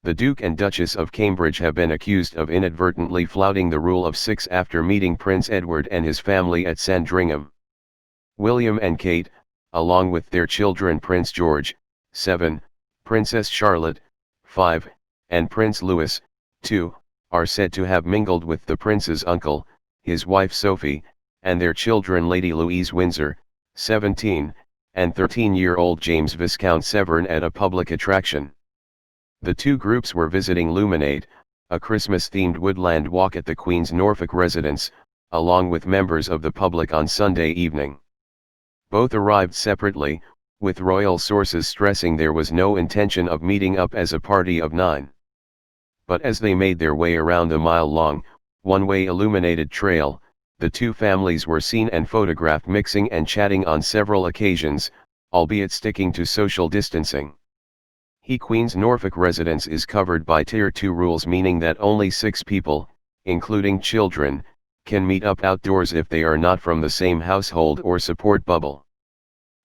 The Duke and Duchess of Cambridge have been accused of inadvertently flouting the rule of 6 after meeting Prince Edward and his family at Sandringham. William and Kate, along with their children Prince George, 7, Princess Charlotte, 5, and Prince Louis, 2, are said to have mingled with the prince's uncle, his wife Sophie, and their children Lady Louise Windsor, 17, and 13-year-old James Viscount Severn at a public attraction. The two groups were visiting Luminate, a Christmas-themed woodland walk at the Queen's Norfolk residence, along with members of the public on Sunday evening. Both arrived separately, with royal sources stressing there was no intention of meeting up as a party of 9. But as they made their way around the mile-long, one-way illuminated trail, the two families were seen and photographed mixing and chatting on several occasions, albeit sticking to social distancing. Queen's Norfolk residence is covered by Tier 2 rules, meaning that only 6 people, including children, can meet up outdoors if they are not from the same household or support bubble.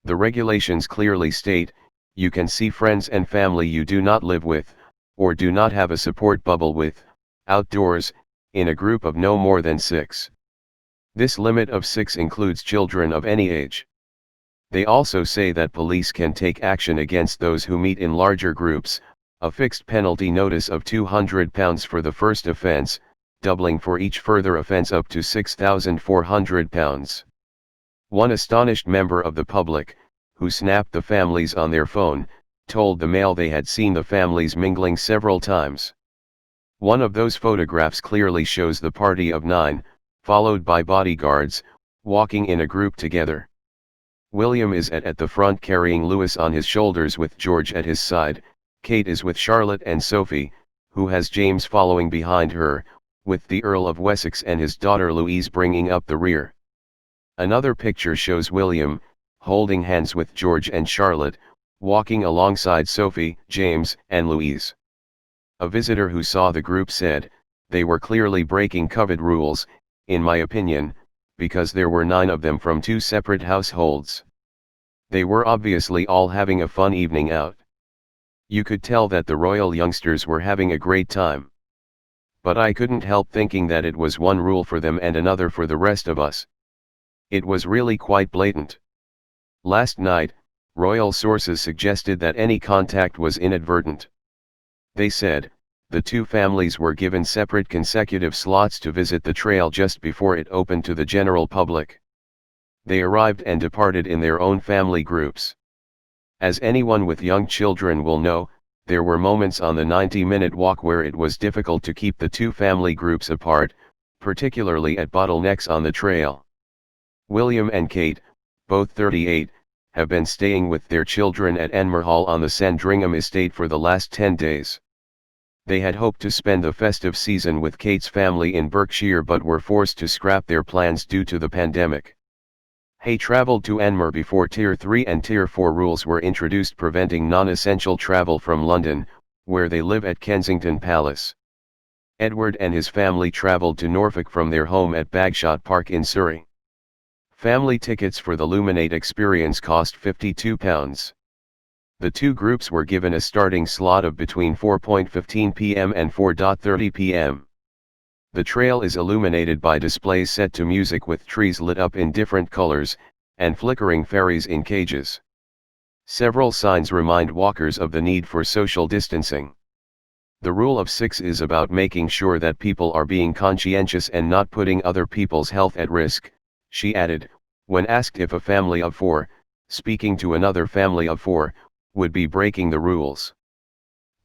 The regulations clearly state, you can see friends and family you do not live with, or do not have a support bubble with, outdoors, in a group of no more than 6. This limit of 6 includes children of any age. They also say that police can take action against those who meet in larger groups, a fixed penalty notice of £200 for the first offence, doubling for each further offence up to £6,400. One astonished member of the public, who snapped the families on their phone, told the Mail they had seen the families mingling several times. One of those photographs clearly shows the party of 9, followed by bodyguards, walking in a group together. William is at the front carrying Louis on his shoulders with George at his side. Kate is with Charlotte and Sophie, who has James following behind her, with the Earl of Wessex and his daughter Louise bringing up the rear. Another picture shows William, holding hands with George and Charlotte, walking alongside Sophie, James, and Louise. A visitor who saw the group said, they were clearly breaking COVID rules, in my opinion, because there were 9 of them from 2 separate households. They were obviously all having a fun evening out. You could tell that the royal youngsters were having a great time. But I couldn't help thinking that it was one rule for them and another for the rest of us. It was really quite blatant. Last night, royal sources suggested that any contact was inadvertent. They said, the two families were given separate consecutive slots to visit the trail just before it opened to the general public. They arrived and departed in their own family groups. As anyone with young children will know, there were moments on the 90-minute walk where it was difficult to keep the two family groups apart, particularly at bottlenecks on the trail. William and Kate, both 38, have been staying with their children at Enmore Hall on the Sandringham estate for the last 10 days. They had hoped to spend the festive season with Kate's family in Berkshire but were forced to scrap their plans due to the pandemic. Hay traveled to Enmore before Tier 3 and Tier 4 rules were introduced preventing non-essential travel from London, where they live at Kensington Palace. Edward and his family traveled to Norfolk from their home at Bagshot Park in Surrey. Family tickets for the Luminate experience cost £52. The two groups were given a starting slot of between 4:15 p.m. and 4:30 p.m. The trail is illuminated by displays set to music with trees lit up in different colors, and flickering fairies in cages. Several signs remind walkers of the need for social distancing. The rule of 6 is about making sure that people are being conscientious and not putting other people's health at risk, she added, when asked if a family of 4, speaking to another family of 4, would be breaking the rules.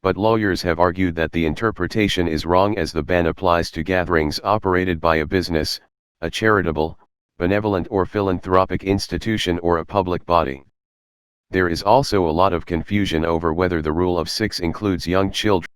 But lawyers have argued that the interpretation is wrong as the ban applies to gatherings operated by a business, a charitable, benevolent or philanthropic institution or a public body. There is also a lot of confusion over whether the rule of 6 includes young children.